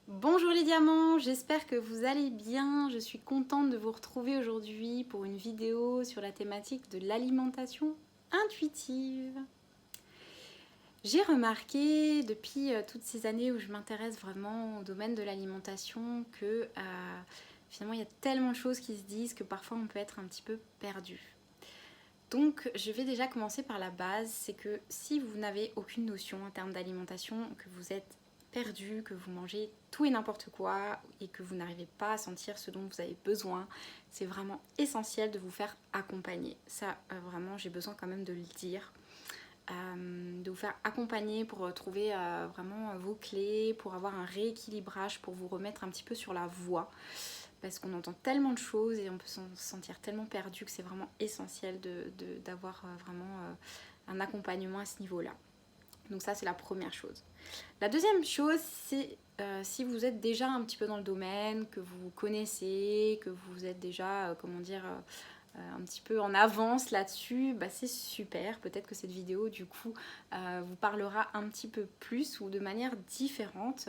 Bonjour les diamants, j'espère que vous allez bien. Je suis contente de vous retrouver aujourd'hui pour une vidéo sur la thématique de l'alimentation intuitive. J'ai remarqué depuis toutes ces années où je m'intéresse vraiment au domaine de l'alimentation que finalement il y a tellement de choses qui se disent que parfois on peut être un petit peu perdu. Donc je vais déjà commencer par la base, c'est que si vous n'avez aucune notion en termes d'alimentation, que vous êtes perdu, que vous mangez tout et n'importe quoi et que vous n'arrivez pas à sentir ce dont vous avez besoin, c'est vraiment essentiel de vous faire accompagner. Ça vraiment j'ai besoin quand même de le dire. De vous faire accompagner pour trouver vraiment vos clés, pour avoir un rééquilibrage, pour vous remettre un petit peu sur la voie parce qu'on entend tellement de choses et on peut se sentir tellement perdu que c'est vraiment essentiel d'avoir vraiment un accompagnement à ce niveau-là. Donc ça, c'est la première chose. La deuxième chose, c'est si vous êtes déjà un petit peu dans le domaine, que vous connaissez, que vous êtes déjà, comment dire, un petit peu en avance là-dessus, bah c'est super. Peut-être que cette vidéo, du coup, vous parlera un petit peu plus ou de manière différente,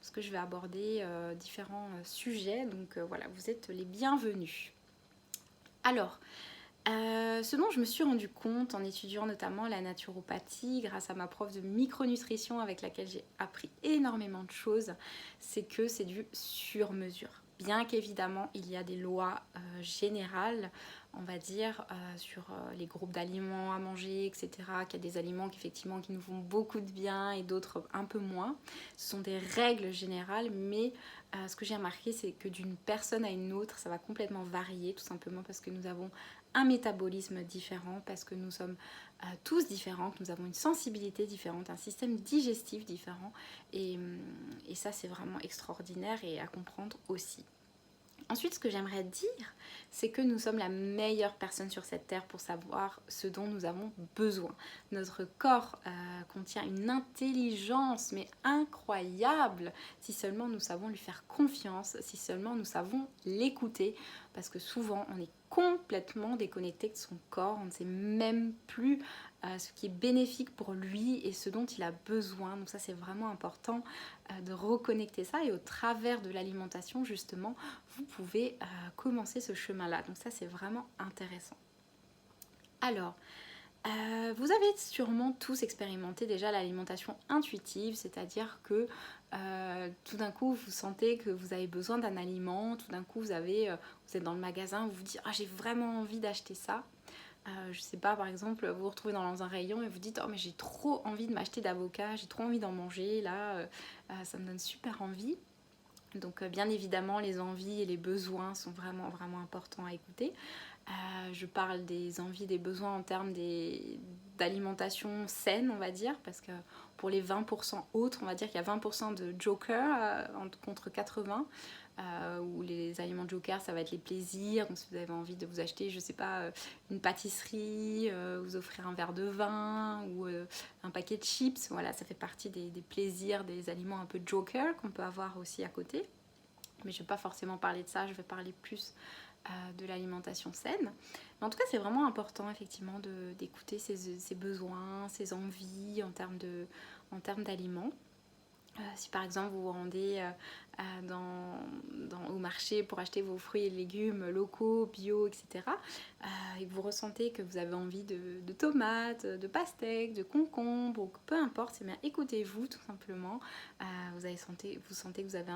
parce que je vais aborder différents sujets. Donc voilà, vous êtes les bienvenus. Alors, ce dont je me suis rendu compte en étudiant notamment la naturopathie grâce à ma prof de micronutrition avec laquelle j'ai appris énormément de choses, c'est que c'est du sur-mesure. Bien qu'évidemment il y a des lois générales, on va dire, sur les groupes d'aliments à manger, etc. Qu'il y a des aliments effectivement qui nous font beaucoup de bien et d'autres un peu moins. Ce sont des règles générales, mais ce que j'ai remarqué, c'est que d'une personne à une autre, ça va complètement varier, tout simplement parce que nous avons un métabolisme différent, parce que nous sommes tous différents, que nous avons une sensibilité différente, un système digestif différent, et ça c'est vraiment extraordinaire et à comprendre aussi. Ensuite, ce que j'aimerais dire, c'est que nous sommes la meilleure personne sur cette terre pour savoir ce dont nous avons besoin. Notre corps contient une intelligence, mais incroyable, si seulement nous savons lui faire confiance, si seulement nous savons l'écouter, parce que souvent on est complètement déconnecté de son corps, on ne sait même plus ce qui est bénéfique pour lui et ce dont il a besoin. Donc ça c'est vraiment important de reconnecter ça, et au travers de l'alimentation justement vous pouvez commencer ce chemin là. Donc ça c'est vraiment intéressant. Alors vous avez sûrement tous expérimenté déjà l'alimentation intuitive, c'est-à-dire que tout d'un coup vous sentez que vous avez besoin d'un aliment, tout d'un coup vous êtes dans le magasin, vous vous dites ah j'ai vraiment envie d'acheter ça. Je sais pas, par exemple, vous vous retrouvez dans un rayon et vous dites oh mais j'ai trop envie de m'acheter d'avocat, j'ai trop envie d'en manger, là ça me donne super envie. Donc bien évidemment les envies et les besoins sont vraiment vraiment importants à écouter. Je parle des envies, des besoins en termes d'alimentation saine, on va dire, parce que pour les 20% autres, on va dire qu'il y a 20% de joker contre 80, où les aliments joker, ça va être les plaisirs. Donc si vous avez envie de vous acheter, je sais pas, une pâtisserie, vous offrir un verre de vin ou un paquet de chips, voilà, ça fait partie des plaisirs, des aliments un peu joker qu'on peut avoir aussi à côté. Mais je ne vais pas forcément parler de ça, je vais parler plus de l'alimentation saine. Mais en tout cas, c'est vraiment important effectivement d'écouter ses besoins, ses envies en termes d'aliments. Si par exemple vous vous rendez au marché pour acheter vos fruits et légumes locaux, bio, etc. Et que vous ressentez que vous avez envie de tomates, de pastèques, de concombres, ou peu importe, c'est bien, écoutez-vous tout simplement. Vous sentez que vous avez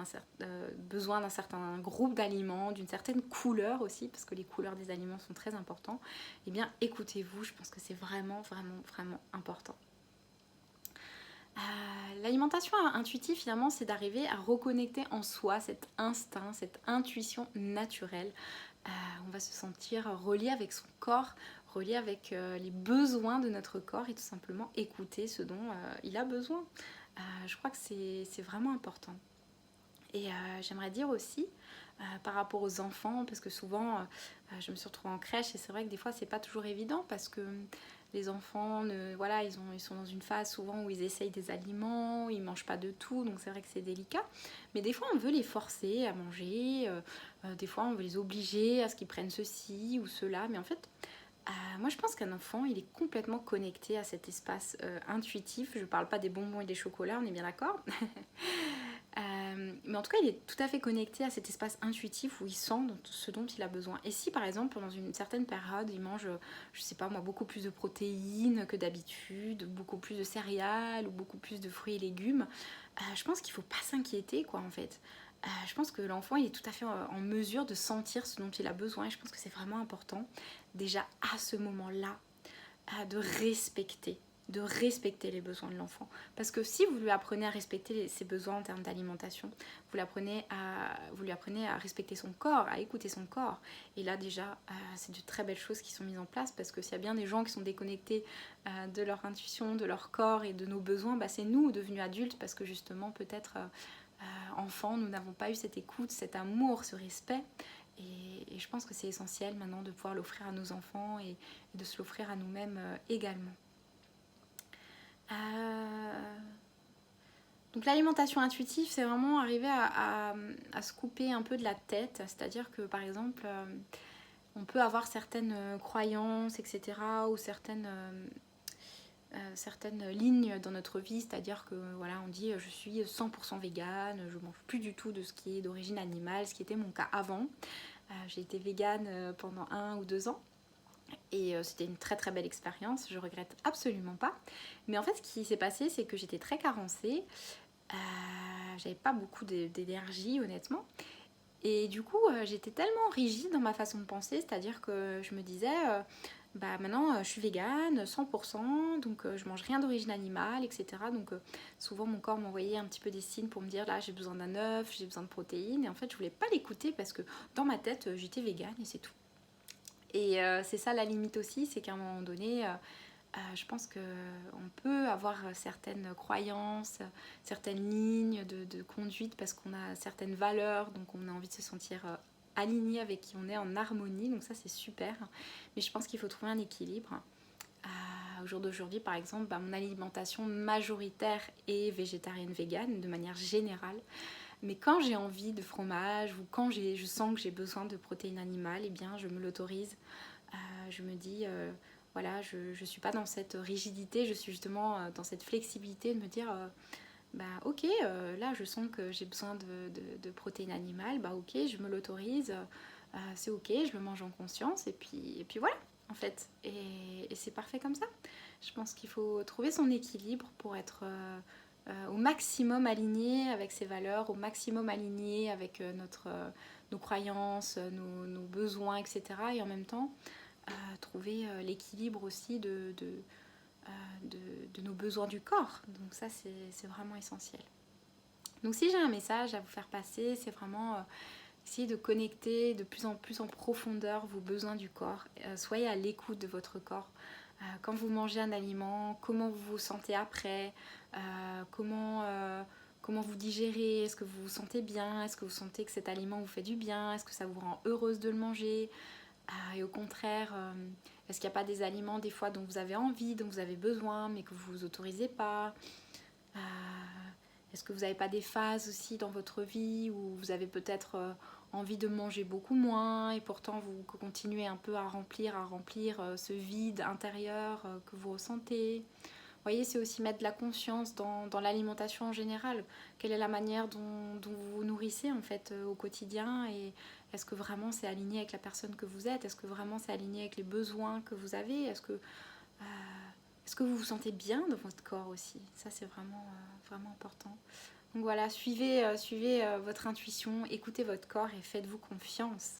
besoin d'un certain groupe d'aliments, d'une certaine couleur aussi, parce que les couleurs des aliments sont très importants. Eh bien écoutez-vous, je pense que c'est vraiment, vraiment, vraiment important. L'alimentation intuitive finalement c'est d'arriver à reconnecter en soi cet instinct, cette intuition naturelle. On va se sentir relié avec son corps, relié avec les besoins de notre corps et tout simplement écouter ce dont il a besoin. Je crois que c'est vraiment important. Et j'aimerais dire aussi par rapport aux enfants, parce que souvent je me suis retrouvée en crèche et c'est vrai que des fois c'est pas toujours évident parce que les enfants voilà, ils sont dans une phase souvent où ils essayent des aliments, ils mangent pas de tout, donc c'est vrai que c'est délicat. Mais des fois on veut les forcer à manger, des fois on veut les obliger à ce qu'ils prennent ceci ou cela, mais en fait moi je pense qu'un enfant il est complètement connecté à cet espace intuitif. Je parle pas des bonbons et des chocolats, on est bien d'accord. Mais en tout cas, il est tout à fait connecté à cet espace intuitif où il sent ce dont il a besoin. Et si par exemple, pendant une certaine période, il mange, je sais pas moi, beaucoup plus de protéines que d'habitude, beaucoup plus de céréales ou beaucoup plus de fruits et légumes, je pense qu'il faut pas s'inquiéter, quoi, en fait. Je pense que l'enfant, il est tout à fait en mesure de sentir ce dont il a besoin. Et je pense que c'est vraiment important, déjà à ce moment-là, de respecter les besoins de l'enfant. Parce que si vous lui apprenez à respecter ses besoins en termes d'alimentation, vous lui apprenez à respecter son corps, à écouter son corps. Et là déjà, c'est de très belles choses qui sont mises en place, parce que s'il y a bien des gens qui sont déconnectés de leur intuition, de leur corps et de nos besoins, c'est nous devenus adultes, parce que justement peut-être enfants, nous n'avons pas eu cette écoute, cet amour, ce respect. Et je pense que c'est essentiel maintenant de pouvoir l'offrir à nos enfants et de se l'offrir à nous-mêmes également. Donc l'alimentation intuitive, c'est vraiment arriver à se couper un peu de la tête, c'est-à-dire que par exemple, on peut avoir certaines croyances, etc., ou certaines lignes dans notre vie, c'est-à-dire que voilà, on dit je suis 100% végane, je mange plus du tout de ce qui est d'origine animale, ce qui était mon cas avant. J'ai été végane pendant 1 ou 2 ans. Et c'était une très très belle expérience, je regrette absolument pas. Mais en fait, ce qui s'est passé, c'est que j'étais très carencée, j'avais pas beaucoup d'énergie honnêtement. Et du coup, j'étais tellement rigide dans ma façon de penser, c'est-à-dire que je me disais, maintenant je suis végane, 100%, donc je mange rien d'origine animale, etc. Donc souvent mon corps m'envoyait un petit peu des signes pour me dire, là j'ai besoin d'un œuf, j'ai besoin de protéines. Et en fait, je voulais pas l'écouter parce que dans ma tête, j'étais végane et c'est tout. Et c'est ça la limite aussi, c'est qu'à un moment donné, je pense qu'on peut avoir certaines croyances, certaines lignes de conduite parce qu'on a certaines valeurs, donc on a envie de se sentir aligné avec qui on est, en harmonie, donc ça c'est super. Mais je pense qu'il faut trouver un équilibre. Au jour d'aujourd'hui, par exemple, mon alimentation majoritaire est végétarienne végane de manière générale. Mais quand j'ai envie de fromage ou quand je sens que j'ai besoin de protéines animales, eh bien je me l'autorise. Je me dis, voilà, je ne suis pas dans cette rigidité, je suis justement dans cette flexibilité de me dire, ok, là je sens que j'ai besoin de protéines animales, ok, je me l'autorise, c'est ok, je le mange en conscience, et puis voilà, en fait. Et c'est parfait comme ça. Je pense qu'il faut trouver son équilibre pour être au maximum aligné avec ses valeurs, au maximum aligné avec nos croyances, nos besoins, etc. Et en même temps, trouver l'équilibre aussi de nos besoins du corps. Donc ça, c'est vraiment essentiel. Donc si j'ai un message à vous faire passer, c'est vraiment essayer de connecter de plus en plus en profondeur vos besoins du corps. Soyez à l'écoute de votre corps. Quand vous mangez un aliment, comment vous vous sentez après, comment vous digérez, est-ce que vous vous sentez bien, est-ce que vous sentez que cet aliment vous fait du bien, est-ce que ça vous rend heureuse de le manger, et au contraire, est-ce qu'il n'y a pas des aliments des fois dont vous avez envie, dont vous avez besoin, mais que vous ne vous autorisez pas, est-ce que vous n'avez pas des phases aussi dans votre vie où vous avez peut-être envie de manger beaucoup moins et pourtant vous continuez un peu à remplir ce vide intérieur que vous ressentez. Vous voyez, c'est aussi mettre de la conscience dans l'alimentation en général. Quelle est la manière dont vous vous nourrissez en fait au quotidien, et est-ce que vraiment c'est aligné avec la personne que vous êtes? Est-ce que vraiment c'est aligné avec les besoins que vous avez? Est-ce que vous vous sentez bien dans votre corps aussi? Ça c'est vraiment, vraiment important. Donc voilà, suivez votre intuition, écoutez votre corps et faites-vous confiance.